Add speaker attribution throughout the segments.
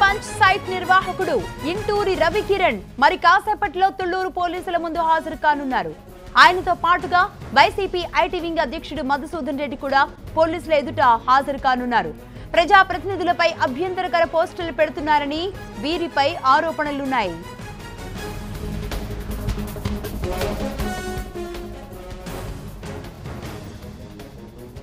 Speaker 1: Punch site నిర్వాహకుడు ఇంటూరి రవికిరణ్ మరి కాసేపట్లో తుళ్లూరు పోలీసుల ముందు హాజరు కానున్నారు. ఆయనతో పాటుగా వైసీపీ ఐటీ వింగ్ అధ్యక్షుడు మధుసూదన్ రెడ్డి కూడా పోలీసుల ఎదుట హాజరు కానున్నారు. ప్రజాప్రతినిధులపై అభ్యంతరకర పోస్టులు పెడుతున్నారని వీరిపై ఆరోపణలున్నాయి.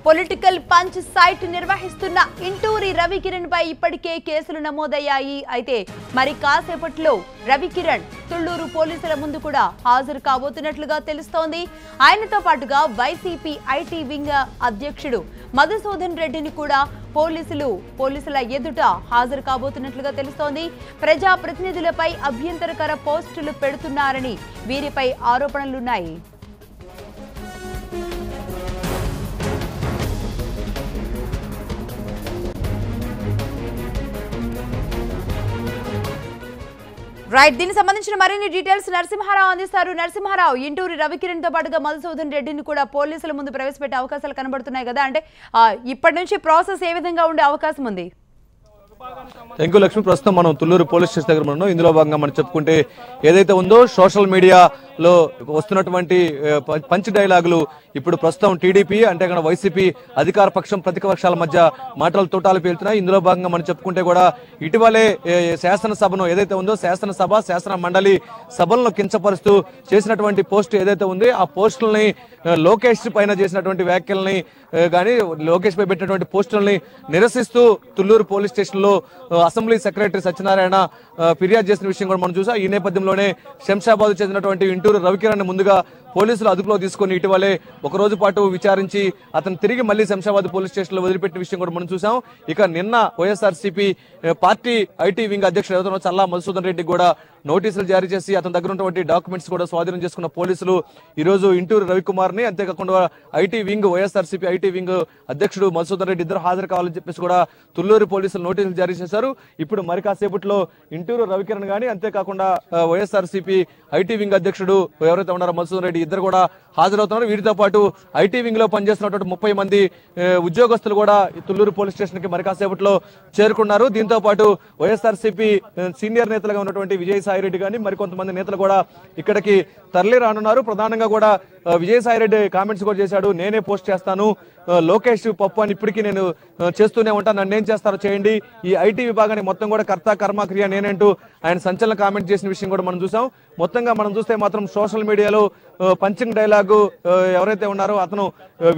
Speaker 1: పొలిటికల్ పంచ్ సైట్ నిర్వహిస్తున్న ఇంటూరి రవికిరణ్ పై ఇప్పటికే కేసులు నమోదయ్యాయి. అయితే మరి కాసేపట్లో రవికిరణ్ తుళ్లూరు పోలీసుల ముందు కూడా హాజరు కాబోతున్నట్లుగా తెలుస్తోంది. ఆయనతో పాటుగా వైసీపీ ఐటీ వింగ్ అధ్యక్షుడు మధుసూదన్ రెడ్డిని కూడా పోలీసుల ఎదుట హాజరు కాబోతున్నట్లుగా తెలుస్తోంది. ప్రజాప్రతినిధులపై అభ్యంతరకర పోస్టులు పెడుతున్నారని వీరిపై ఆరోపణలున్నాయి. రైట్, దీనికి సంబంధించిన మరిన్ని డీటెయిల్స్ నరసింహారావు అందిస్తారు. నరసింహారావు, ఇంటూరి రవికిరణ్ తో పాటుగా మధుసూదన్ రెడ్డిని కూడా పోలీసుల ముందు ప్రవేశపెట్టే అవకాశాలు కనబడుతున్నాయి కదా, అంటే ఇప్పటి నుంచి ప్రాసెస్ ఏ విధంగా ఉండే అవకాశం ఉంది?
Speaker 2: Thank you Lakshmi. ప్రస్తుతం మనం తుళ్లూరు పోలీస్ స్టేషన్ దగ్గర ఉన్నాం. ఇందులో భాగంగా మనం చెప్పుకుంటే ఏదైతే ఉందో సోషల్ మీడియాలో వస్తున్నటువంటి పంచ్ డైలాగులు ఇప్పుడు ప్రస్తుతం టీడీపీ అంటే అక్కడ వైసీపీ అధికార పక్షం ప్రతిపక్షాల మధ్య మాటలు తోటాలు పేలుతున్నాయి. ఇందులో భాగంగా మనం చెప్పుకుంటే కూడా ఇటీవలే శాసనసభను ఏదైతే ఉందో శాసన మండలి సభలను కించపరుస్తూ చేసినటువంటి పోస్ట్ ఏదైతే ఉంది ఆ పోస్టులని లోకేష్ పైన చేసినటువంటి వ్యాఖ్యల్ని కానీ లోకేష్ పై పెట్టినటువంటి పోస్టులని నిరసిస్తూ తుళ్లూరు పోలీస్ స్టేషన్ లో అసెంబ్లీ సెక్రటరీ సత్యనారాయణ ఫిర్యాదు చేసిన విషయం కూడా మనం చూసాం. ఈ నేపథ్యంలోనే శంషాబాద్ చెందినటువంటి ఇంటూరు రవికిరణ్ ముందుగా పోలీసులు అదుపులో తీసుకుని ఇటీవలే ఒక రోజు పాటు విచారించి అతను తిరిగి మళ్ళీ శంషాబాద్ పోలీస్ స్టేషన్ లో వదిలిపెట్టిన విషయం కూడా మనం చూసాం. ఇక నిన్న వైఎస్ఆర్సీపీ పార్టీ ఐటీ వింగ్ అధ్యక్షుడు ఎవరైనా చల్లా మధుసూదన్ రెడ్డి కూడా నోటీసులు జారీ చేసి అతని దగ్గర ఉన్నటువంటి డాక్యుమెంట్స్ కూడా స్వాధీనం చేసుకున్న పోలీసులు ఈ రోజు ఇంటూరు రవికుమార్ ని అంతేకాకుండా IT wing YSRCP IT wing అధ్యక్షుడు మధుసూదన్ రెడ్డి ఇద్దరు హాజరు కావాలని చెప్పేసి కూడా తుళ్లూరు పోలీసులు నోటీసులు జారీ చేశారు. ఇప్పుడు మరి కాసేపట్లో ఇంటూరు రవికిరణ్ గానీ అంతేకాకుండా వైఎస్ఆర్సీపీ ఐటీ వింగ్ అధ్యక్షుడు ఎవరైతే ఉన్నారో మధుసూదన్ రెడ్డి ఇద్దరు కూడా హాజరవుతున్నారు. వీరితో పాటు ఐటీ వింగ్ లో పనిచేస్తున్నటువంటి 30 మంది ఉద్యోగస్తులు కూడా తుళ్లూరు పోలీస్ స్టేషన్ కి మరి కాసేపట్లో చేరుకున్నారు. దీంతో పాటు వైఎస్ఆర్సీపీ సీనియర్ నేతలుగా ఉన్నటువంటి విజయసాయిరెడ్డి కానీ మరికొంతమంది నేతలు కూడా ఇక్కడికి తరలి రానున్నారు. ప్రధానంగా కూడా విజయసాయిరెడ్డి కామెంట్స్ కూడా చేశాడు, నేనే పోస్ట్ చేస్తాను, లోకేష్ పప్పు అని ఇప్పటికీ నేను చేస్తూనే ఉంటాను, నన్ను ఏం చేస్తారో చేయండి, ఈ ఐటీ విభాగాన్ని మొత్తం కూడా కర్త కర్మక్రియ నేనంటూ ఆయన సంచలన కామెంట్ చేసిన విషయం కూడా మనం చూసాం. మొత్తంగా మనం చూస్తే మాత్రం సోషల్ మీడియాలో పంచింగ్ డైలాగు ఎవరైతే ఉన్నారో అతను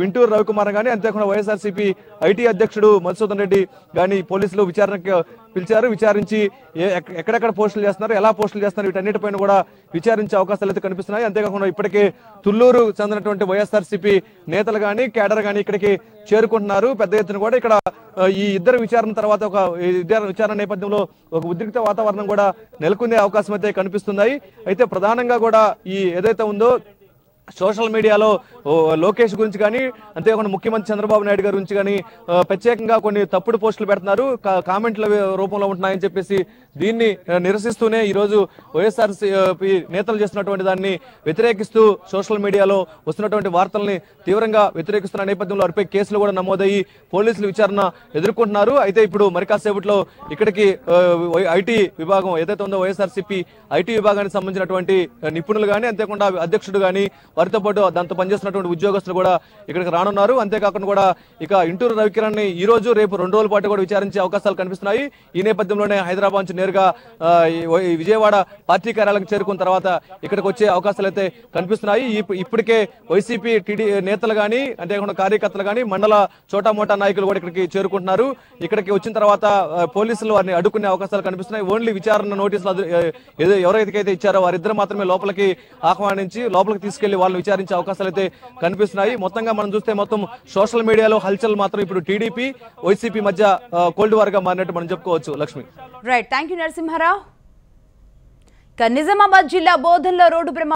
Speaker 2: ఇంటూరు రవికుమార్ కానీ అంతేకాకుండా వైఎస్ఆర్సీపీ ఐటీ అధ్యక్షుడు మధుసూదన్ రెడ్డి కానీ పోలీసులు విచారణకు పిలిచారు. విచారించి ఎక్కడెక్కడ పోస్టులు చేస్తున్నారు, ఎలా పోస్టులు చేస్తున్నారు, వీటన్నిటిపైన కూడా విచారించే అవకాశాలు అయితే కనిపిస్తున్నాయి. అంతేకాకుండా ఇప్పటికే తుళ్లూరు చెందినటువంటి వైఎస్ఆర్సీపీ నేతలు కానీ కేడర్ కానీ ఇక్కడికి చేరుకుంటున్నారు. పెద్ద ఎత్తున కూడా ఇక్కడ ఈ ఇద్దరు విచారణ తర్వాత విచారణ నేపథ్యంలో ఒక ఉద్రిక్త వాతావరణం కూడా నెలకొనే అవకాశం అయితే కనిపిస్తున్నాయి. అయితే ప్రధానంగా కూడా ఈ ఏదైతే ఉందో సోషల్ మీడియాలో లోకేష్ గురించి కానీ అంతేకాకుండా ముఖ్యమంత్రి చంద్రబాబు నాయుడు గారి గురించి కానీ ప్రత్యేకంగా కొన్ని తప్పుడు పోస్టులు పెడుతున్నారు, కామెంట్ల రూపంలో ఉంటున్నాయని చెప్పేసి దీన్ని నిరసిస్తూనే ఈరోజు వైఎస్ఆర్సీపీ నేతలు చేస్తున్నటువంటి దాన్ని వ్యతిరేకిస్తూ సోషల్ మీడియాలో వస్తున్నటువంటి వార్తల్ని తీవ్రంగా వ్యతిరేకిస్తున్న నేపథ్యంలో వారిపై కేసులు కూడా నమోదయ్యి పోలీసులు విచారణ ఎదుర్కొంటున్నారు. అయితే ఇప్పుడు మరి కాసేపట్లో ఇక్కడికి ఐటీ విభాగం ఏదైతే ఉందో వైఎస్ఆర్సీపీ ఐటీ విభాగానికి సంబంధించినటువంటి నిపుణులు కానీ అంతేకాకుండా అధ్యక్షుడు కానీ వారితో పాటు దాంతో పనిచేస్తున్నటువంటి ఉద్యోగస్తులు కూడా ఇక్కడికి రానున్నారు. అంతేకాకుండా కూడా ఇక ఇంటూరు రవికిరణ్ ని ఈ రోజు రేపు 2 రోజుల పాటు కూడా విచారించే అవకాశాలు కనిపిస్తున్నాయి. ఈ నేపథ్యంలోనే హైదరాబాద్ నుంచి నేరుగా విజయవాడ పార్టీ కార్యాలయం చేరుకున్న తర్వాత ఇక్కడికి వచ్చే అవకాశాలు అయితే కనిపిస్తున్నాయి. ఇప్పటికే వైసీపీ టీడీ నేతలు కానీ అంతేకాకుండా కార్యకర్తలు కానీ మండల చోటామోటా నాయకులు కూడా ఇక్కడికి చేరుకుంటున్నారు. ఇక్కడికి వచ్చిన తర్వాత పోలీసులు వారిని అడ్డుకునే అవకాశాలు కనిపిస్తున్నాయి. ఓన్లీ విచారణ నోటీసులు ఎవరైతే ఇచ్చారో వారిద్దరు మాత్రమే లోపలికి ఆహ్వానించి లోపలికి తీసుకెళ్లి వాళ్ళని విచారించే అవకాశాలు అయితే కనిపిస్తున్నాయి. మొత్తంగా మనం చూస్తే మొత్తం సోషల్ మీడియాలో హల్చల్ మాత్రం ఇప్పుడు టీడీపీ వైసీపీ మధ్య కోల్డ్ వార్ గా మారినట్టు మనం చెప్పుకోవచ్చు. Lakshmi,
Speaker 1: right, thank you Narasimharao. Nizamabad జిల్లా బోధన్లో రోడ్డు